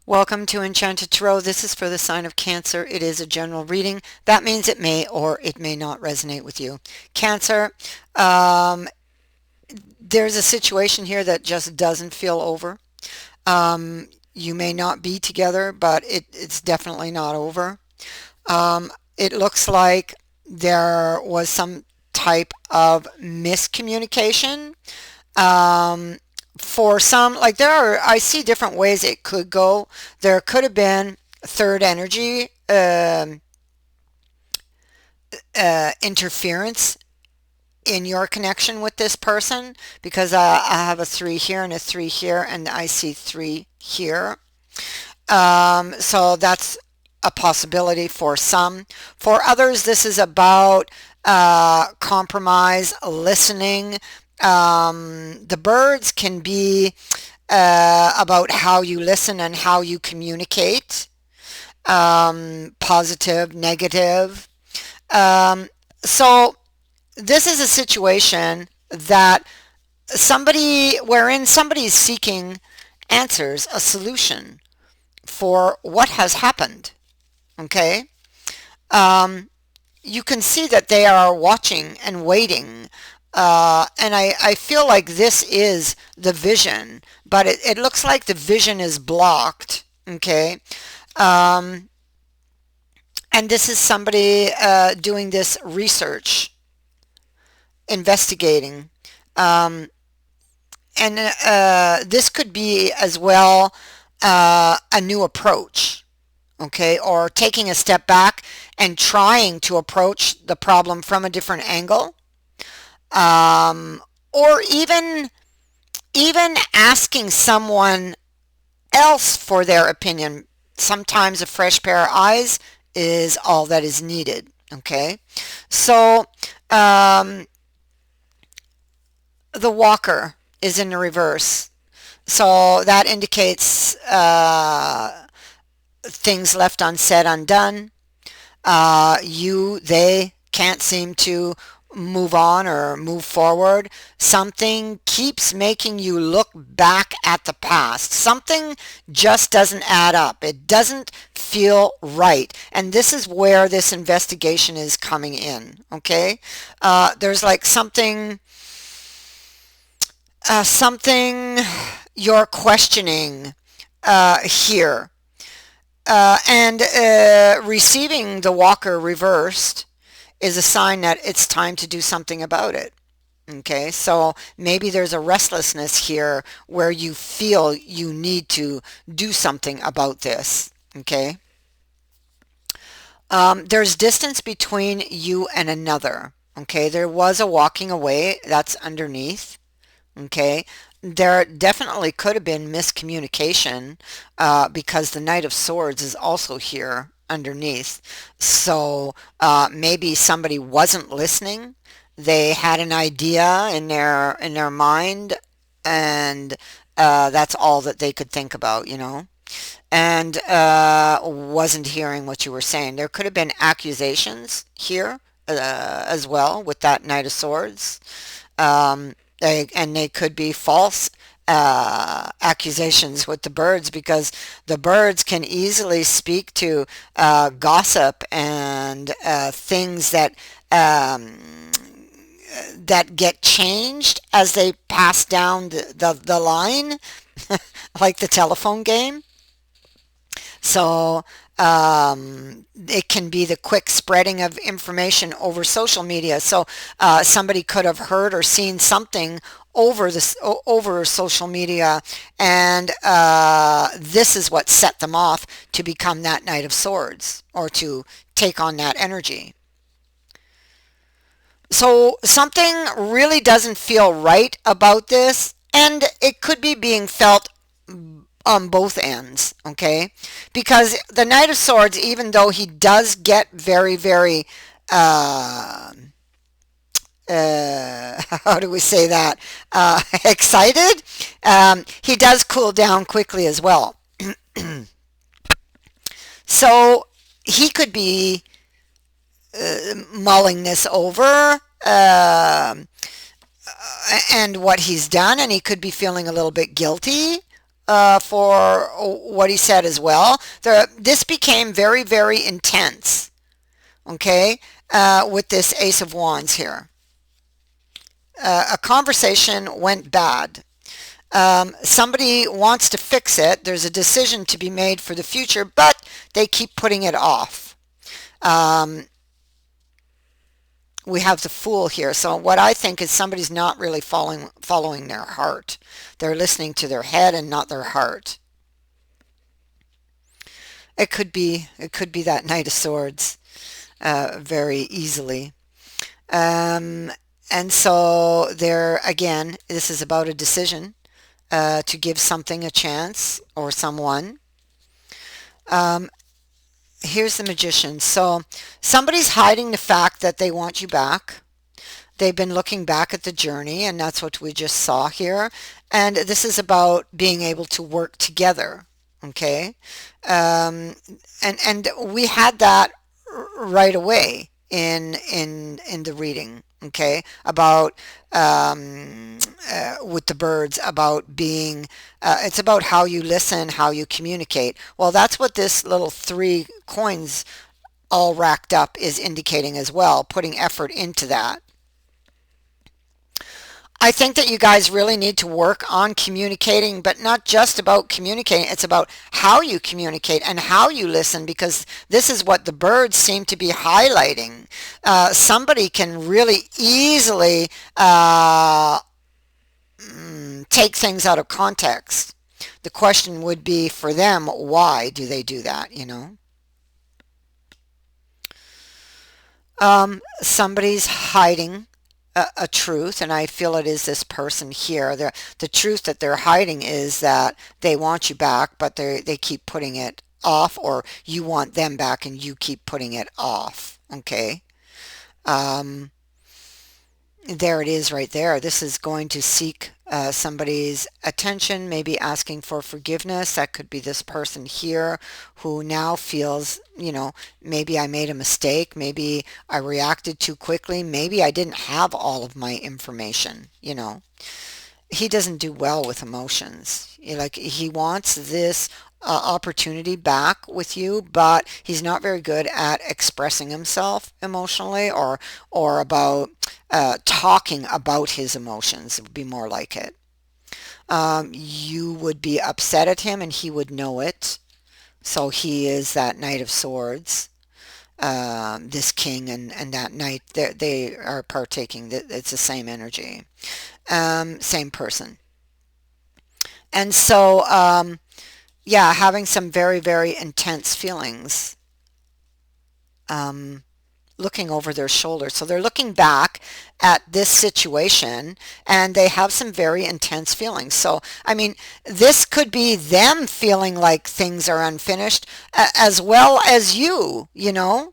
Welcome to Enchanted Tarot. This is for the sign of Cancer. It is a general reading. That means it may or it may not resonate with you. Cancer, um, there's a situation here that just doesn't feel over. You may not be together, but it's definitely not over. It looks like there was some type of miscommunication. Um, for some, like I see different ways it could go. There could have been third energy interference in your connection with this person because I have a 3 here and a 3 here, and I see 3 here. So that's a possibility for some. For others, this is about compromise, listening. The birds can be about how you listen and how you communicate, positive, negative. So this is a situation that wherein somebody is seeking answers, a solution for what has happened. Okay. You can see that they are watching and waiting. And I feel like this is the vision, but it looks like the vision is blocked. Okay. Um, and this is somebody doing this research, investigating. Um, and this could be as well a new approach. Okay, or taking a step back and trying to approach the problem from a different angle, um, or even asking someone else for their opinion. Sometimes a fresh pair of eyes is all that is needed. Okay, so um, the walker is in the reverse, so that indicates things left unsaid, undone. They can't seem to move on or move forward. Something keeps making you look back at the past. Something just doesn't add up. It doesn't feel right. And this is where this investigation is coming in. Okay? There's like something you're questioning here. And receiving the walker reversed is a sign that it's time to do something about it. Okay, so maybe there's a restlessness here where you feel you need to do something about this. Okay, there's distance between you and another. Okay, there was a walking away that's underneath. Okay, there definitely could have been miscommunication because the Knight of Swords is also here underneath. So maybe somebody wasn't listening. They had an idea in their mind, and that's all that they could think about, and wasn't hearing what you were saying. There could have been accusations here as well with that Knight of Swords. And they could be false accusations with the birds because the birds can easily speak to gossip and things that get changed as they pass down the line, like the telephone game. So it can be the quick spreading of information over social media. So somebody could have heard or seen something over social media, and this is what set them off to become that Knight of Swords or to take on that energy. So something really doesn't feel right about this, and it could be being felt on both ends, okay? Because the Knight of Swords, even though he does get very, very, how do we say that, excited, he does cool down quickly as well. So he could be mulling this over and what he's done, and he could be feeling a little bit guilty for what he said as well. This became very, very intense, okay, with this Ace of Wands here. A conversation went bad. Somebody wants to fix it. There's a decision to be made for the future, but they keep putting it off. Um, we have the Fool here. So what I think is somebody's not really following their heart. They're listening to their head and not their heart. It could be that Knight of Swords very easily. Um, and so there again, this is about a decision to give something a chance or someone. Um, Here's the Magician. So somebody's hiding the fact that they want you back. They've been looking back at the journey, and that's what we just saw here. And this is about being able to work together. Okay, um, and we had that right away in the reading. Okay, about with the birds, about being. It's about how you listen, how you communicate. Well, that's what this little three coins all racked up is indicating as well, putting effort into that. I think that you guys really need to work on communicating, but not just about communicating. It's about how you communicate and how you listen, because this is what the birds seem to be highlighting. Somebody can really easily take things out of context. The question would be for them, why do they do that, you know? Somebody's hiding a truth, and I feel it is this person here. The truth that they're hiding is that they want you back, but they keep putting it off, or you want them back and you keep putting it off. Okay. Um, there it is right there. This is going to seek somebody's attention, maybe asking for forgiveness. That could be this person here who now feels, maybe I made a mistake. Maybe I reacted too quickly. Maybe I didn't have all of my information. He doesn't do well with emotions. Like he wants this opportunity back with you, but he's not very good at expressing himself emotionally, or about talking about his emotions. It would be more like it. You would be upset at him and he would know it. So he is that Knight of Swords. This king and that knight, they are partaking. It's the same energy, same person. And so, yeah, having some very, very intense feelings, um, looking over their shoulder. So they're looking back at this situation and they have some very intense feelings. So, I mean, this could be them feeling like things are unfinished, as well as you. This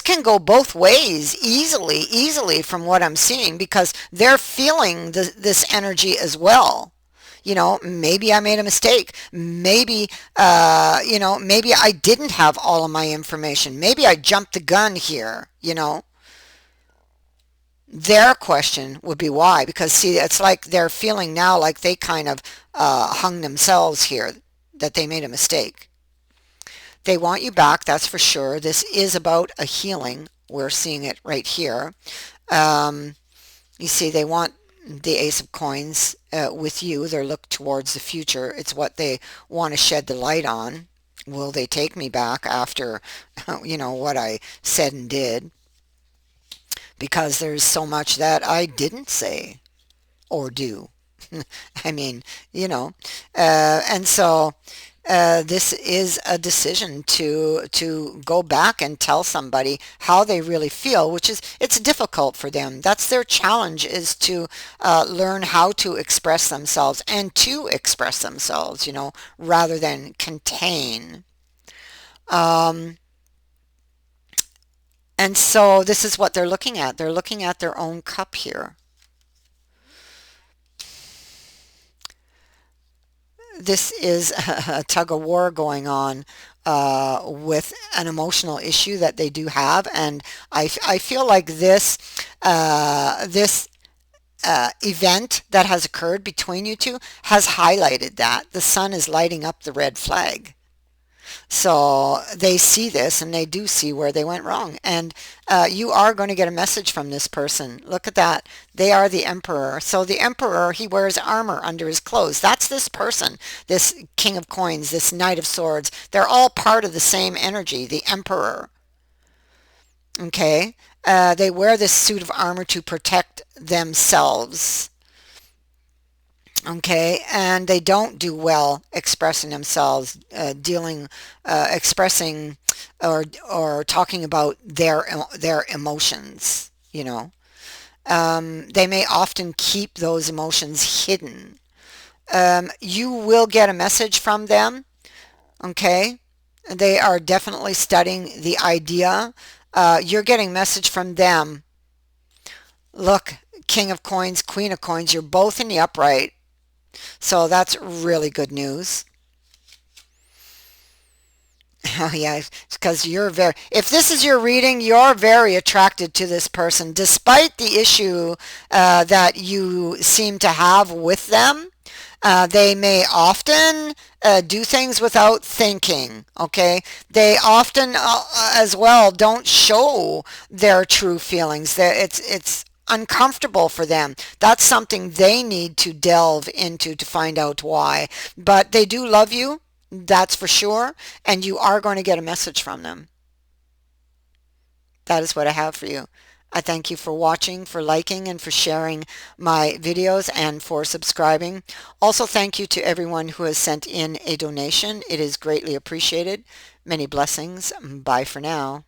can go both ways easily from what I'm seeing, because they're feeling this energy as well. Maybe I made a mistake. Maybe I didn't have all of my information. Maybe I jumped the gun here. Their question would be why, because see, it's like they're feeling now like they kind of hung themselves here, that they made a mistake. They want you back, that's for sure. This is about a healing. We're seeing it right here. Um, you see, they want the Ace of Coins with you. They're look towards the future. It's what they want to shed the light on. Will they take me back after, what I said and did? Because there's so much that I didn't say or do. I mean, and so this is a decision to go back and tell somebody how they really feel, which is, it's difficult for them. That's their challenge, is to learn how to express themselves and to express themselves, rather than contain. Um, and so this is what they're looking at. They're looking at their own cup here. This is a tug of war going on with an emotional issue that they do have, and I feel like this event that has occurred between you two has highlighted that. The sun is lighting up the red flag. So they see this and they do see where they went wrong. And you are going to get a message from this person. Look at that. They are the emperor. So the emperor, he wears armor under his clothes. That's this person, this king of coins, this knight of swords. They're all part of the same energy, the emperor. Okay. They wear this suit of armor to protect themselves. Okay, and they don't do well expressing themselves, expressing or talking about their emotions. They may often keep those emotions hidden. You will get a message from them. Okay, they are definitely studying the idea. You're getting a message from them. Look, King of Coins, Queen of Coins, you're both in the upright. So that's really good news. Oh yeah, because if this is your reading, you're very attracted to this person, despite the issue that you seem to have with them. They may often do things without thinking, okay? They often as well don't show their true feelings. It's uncomfortable for them. That's something they need to delve into to find out why. But they do love you, that's for sure, and you are going to get a message from them. That is what I have for you. I thank you for watching, for liking, and for sharing my videos, and for subscribing. Also, thank you to everyone who has sent in a donation. It is greatly appreciated. Many blessings. Bye for now.